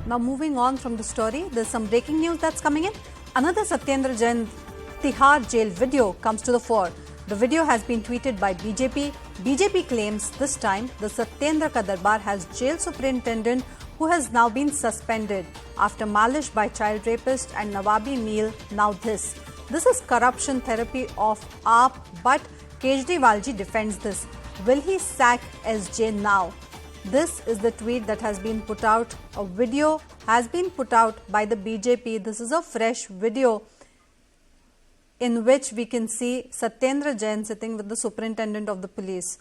Now moving on from the story, there's some breaking news that's coming in. Another Satyendar Jain Tihar jail video comes to the fore. The video has been tweeted by BJP. BJP claims this time the Satyendra ka darbar has jail superintendent who has now been suspended after malice by child rapist and Nawabi meal. Now this is corruption therapy of AAP, but Kejriwal ji defends this. Will he sack SJ now? This is the tweet that has been put out. A video has been put out by the BJP. This is a fresh video in which we can see Satyendar Jain sitting with the superintendent of the police.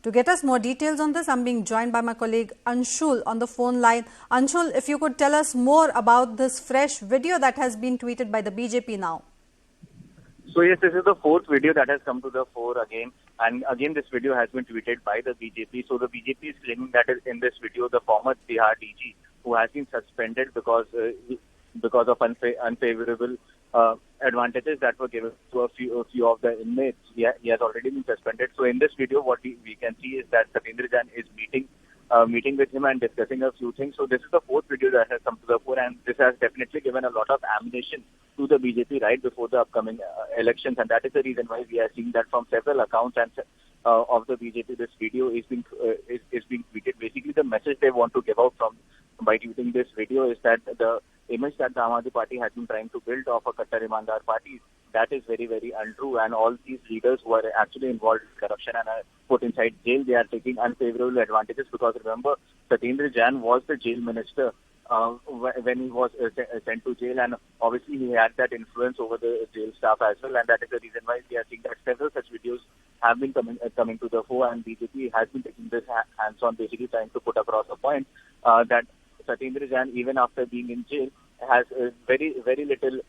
To get us more details on this, I'm being joined by my colleague Anshul on the phone line. Anshul, if you could tell us more about this fresh video that has been tweeted by the BJP now. So yes, this is the fourth video that has come to the fore again. And again, this video has been tweeted by the BJP. So the BJP is claiming that in this video, the former Tihar DG, who has been suspended because of unfavorable advantages that were given to a few of the inmates, he has already been suspended. So in this video, what we can see is that Satyendar Jain is meeting with him and discussing a few things. So this is the fourth video that has come to the fore, and this has definitely given a lot of ammunition to the BJP right before the upcoming elections, and that is the reason why we are seeing that from several accounts and of the BJP, this video is being tweeted. Basically, the message they want to give out by tweeting this video is that the image that the Aam Aadmi Party has been trying to build of a Kattar Imandar party, that is very, very untrue, and all these leaders who are actually involved in corruption and are put inside jail, they are taking unfavorable advantages, because remember, Satyendar Jain was the jail minister when he was sent to jail, and obviously he had that influence over the jail staff as well, and that is the reason why we are seeing that several such videos have been coming to the fore, and BJP has been taking this hands-on, basically trying to put across a point that Satyendar Jain, even after being in jail, has very, very little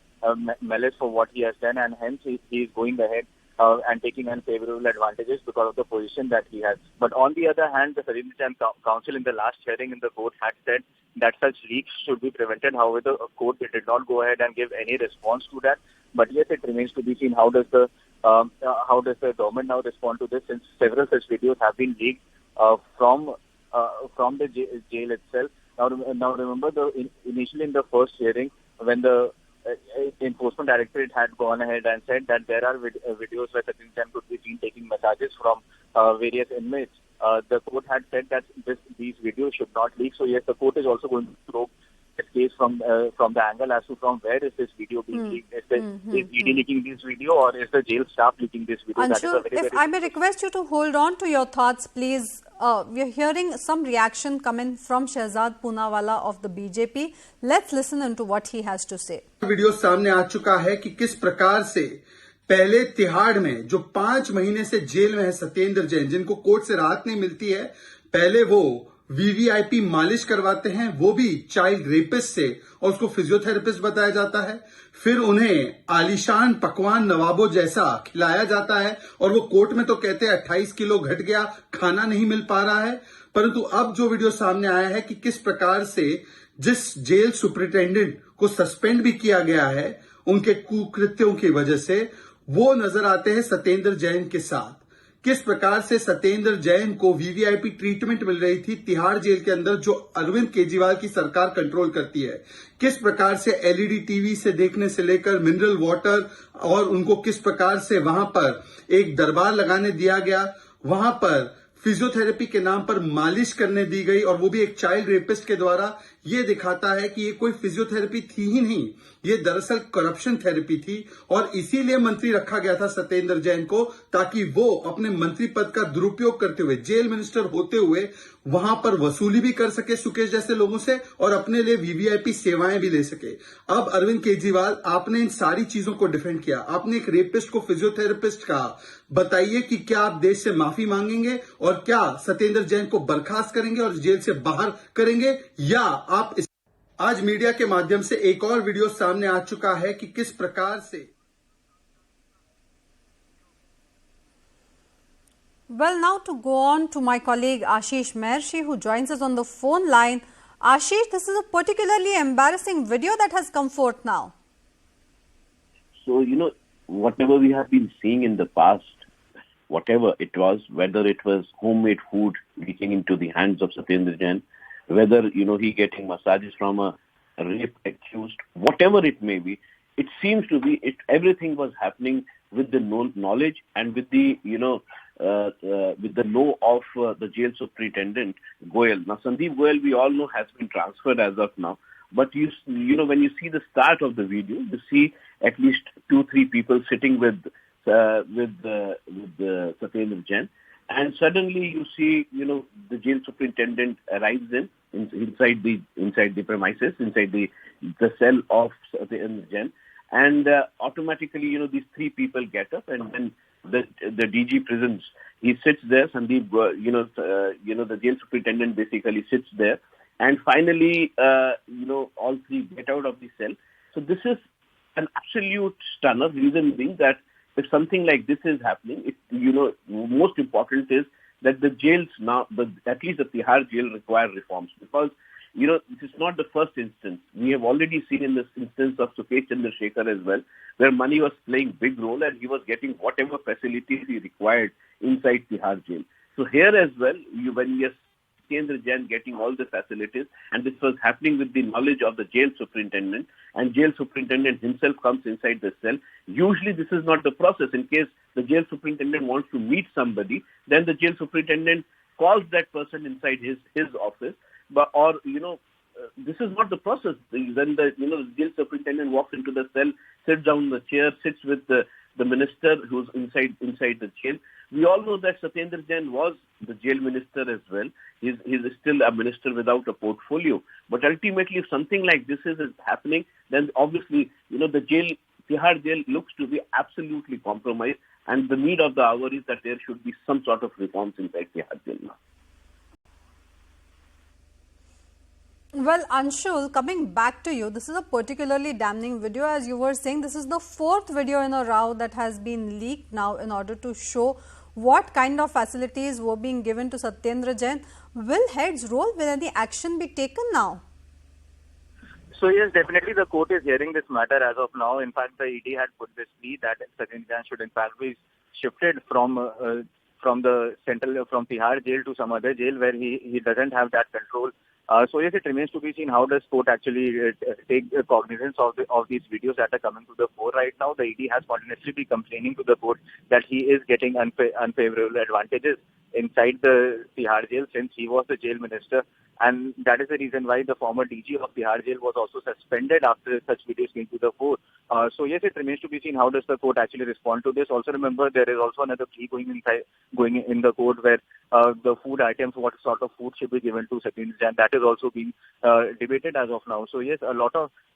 malice for what he has done, and hence he is going ahead and taking unfavorable advantages because of the position that he has. But on the other hand, the Satyendar Jain Council in the last hearing in the court had said that such leaks should be prevented. However, the court did not go ahead and give any response to that. But yes, it remains to be seen how does the government now respond to this, since several such videos have been leaked from the jail itself. Now remember, initially in the first hearing, when the Enforcement Directorate had gone ahead and said that there are videos where Satyendar Jain could be seen taking massages from various inmates, the court had said that these videos should not leak. So yes, the court is also going to probe this case from the angle as to from where is this video being leaked. Is ED leaking this video, or is the jail staff leaking this video? Anshul, if I may request you to hold on to your thoughts, please. We are hearing some reaction coming from Shehzad Poonawala of the BJP. Let's listen into what he has to say. Video सामने आ चुका है कि किस प्रकार से पहले तिहाड़ में जो 5 महीने से जेल में है सत्येंद्र जैन, जिनको कोर्ट से राहत नहीं मिलती है, पहले वो वीवीआईपी मालिश करवाते हैं, वो भी चाइल्ड रेपिस्ट से, और उसको फिजियोथेरेपिस्ट बताया जाता है। फिर उन्हें आलीशान पकवान नवाबों जैसा खिलाया जाता है, और वो कोर्ट में तो कहते हैं 28 किलो घट गया, खाना नहीं मिल पा रहा है। परंतु अब जो वीडियो सामने आया है कि किस प्रकार से जिस जेल सुपरिटेंडेंट को सस्पेंड भी किया गया है उनके कुकृत्यों की वजह से, वो नजर आते हैं सत्येंद्र जैन के साथ। किस प्रकार से सत्येंद्र जैन को वीवीआईपी ट्रीटमेंट मिल रही थी तिहाड़ जेल के अंदर, जो अरविंद केजरीवाल की सरकार कंट्रोल करती है। किस प्रकार से एलईडी टीवी से देखने से लेकर मिनरल वाटर, और उनको किस प्रकार से वहां पर एक दरबार लगाने दिया गया, वहां पर फिजियोथेरेपी के नाम पर मालिश करने दी गई, और वो भी एक चाइल्ड रेपिस्ट के द्वारा। ये दिखाता है कि ये कोई फिजियोथेरेपी थी ही नहीं, ये दरअसल करप्शन थेरेपी थी, और इसीलिए मंत्री रखा गया था सत्येंद्र जैन को, ताकि वो अपने मंत्री पद का दुरुपयोग करते हुए, जेल मिनिस्टर होते हुए, वहां पर वसूली भी कर सके सुकेश जैसे लोगों से, और अपने लिए वीवीआईपी सेवाएं भी ले सके। अब अरविंद केजरीवाल, आपने इन सारी चीजों को डिफेंड किया, आपने एक रेपिस्ट को फिजियोथेरेपिस्ट कहा। बताइए कि क्या आप देश से माफी मांगेंगे, और क्या सत्येंद्र जैन को बर्खास्त करेंगे और जेल से बाहर करेंगे, या आप आज मीडिया के माध्यम से एक और वीडियो सामने आ चुका है कि किस प्रकार से। Well, now to go on to my colleague Ashish Mershi, who joins us on the phone line. Ashish, this is a particularly embarrassing video that has come forth now. So, whatever we have been seeing in the past, whatever it was, whether it was homemade food reaching into the hands of Satyendar Jain, whether, he getting massages from a rape accused, whatever it may be. It seems to be everything was happening with the knowledge and with the with the know of the jail superintendent Goyal. Now Sandeep Goyal, we all know, has been transferred as of now. But when you see the start of the video, you see at least 2-3 people sitting with Satyendar Jain, and suddenly you see the jail superintendent arrives inside the premises, inside the cell of Satyendar Jain, and automatically these 3 people get up, and then the DG prisons, he sits there. Sandeep, the jail superintendent basically sits there. And finally, all 3 get out of the cell. So this is an absolute stunner. Reason being that if something like this is happening, most important is that the jails now, at least the Tihar jail, require reforms, because this is not the first instance. We have already seen in this instance of Satyendra Jain as well, where money was playing big role and he was getting whatever facilities he required inside Tihar jail. So here as well, when you Satyendra Jain getting all the facilities, and this was happening with the knowledge of the jail superintendent, and jail superintendent himself comes inside the cell. Usually this is not the process. In case the jail superintendent wants to meet somebody, then the jail superintendent calls that person inside his office. But this is not the process. Then the jail superintendent walks into the cell, sits down in the chair, sits with the minister who's inside the jail. We all know that Satyendar Jain was the jail minister as well. He's still a minister without a portfolio. But ultimately, if something like this is happening, then obviously, the Tihar jail looks to be absolutely compromised. And the need of the hour is that there should be some sort of reforms inside Tihar jail now. Well, Anshul, coming back to you, this is a particularly damning video. As you were saying, this is the 4th video in a row that has been leaked now in order to show what kind of facilities were being given to Satyendra Jain. Will heads roll? Will any action be taken now? So yes, definitely the court is hearing this matter as of now. In fact, the ED had put this plea that Satyendra Jain should in fact be shifted from Tihar jail to some other jail where he doesn't have that control. So yes, it remains to be seen how does court actually take cognizance of these videos that are coming to the fore right now. The ED has continuously been complaining to the court that he is getting unfavorable advantages inside the Tihar jail since he was the jail minister, and that is the reason why the former DG of Tihar jail was also suspended after such videos came to the fore. So yes, it remains to be seen how does the court actually respond to this. Also remember, there is also another plea going in the court where the food items, what sort of food should be given to Satyendra Jain, that is also being debated as of now. So yes,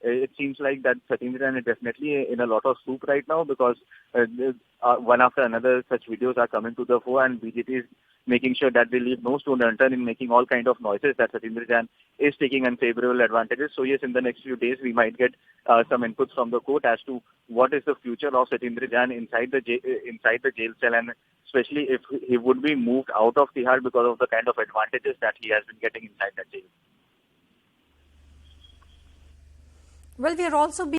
it seems like that Satyendra Jain is definitely in a lot of soup right now, because one after another such videos are coming to the fore, and BJP is making sure that they leave no stone unturned in making all kind of noises that Satyendra Jain is taking unfavorable advantages. So yes, in the next few days we might get some inputs from the court as to what is the future of Satyendra Jain inside the jail cell, and especially if he would be moved out of Tihar because of the kind of advantages that he has been getting inside that jail. Well, we are also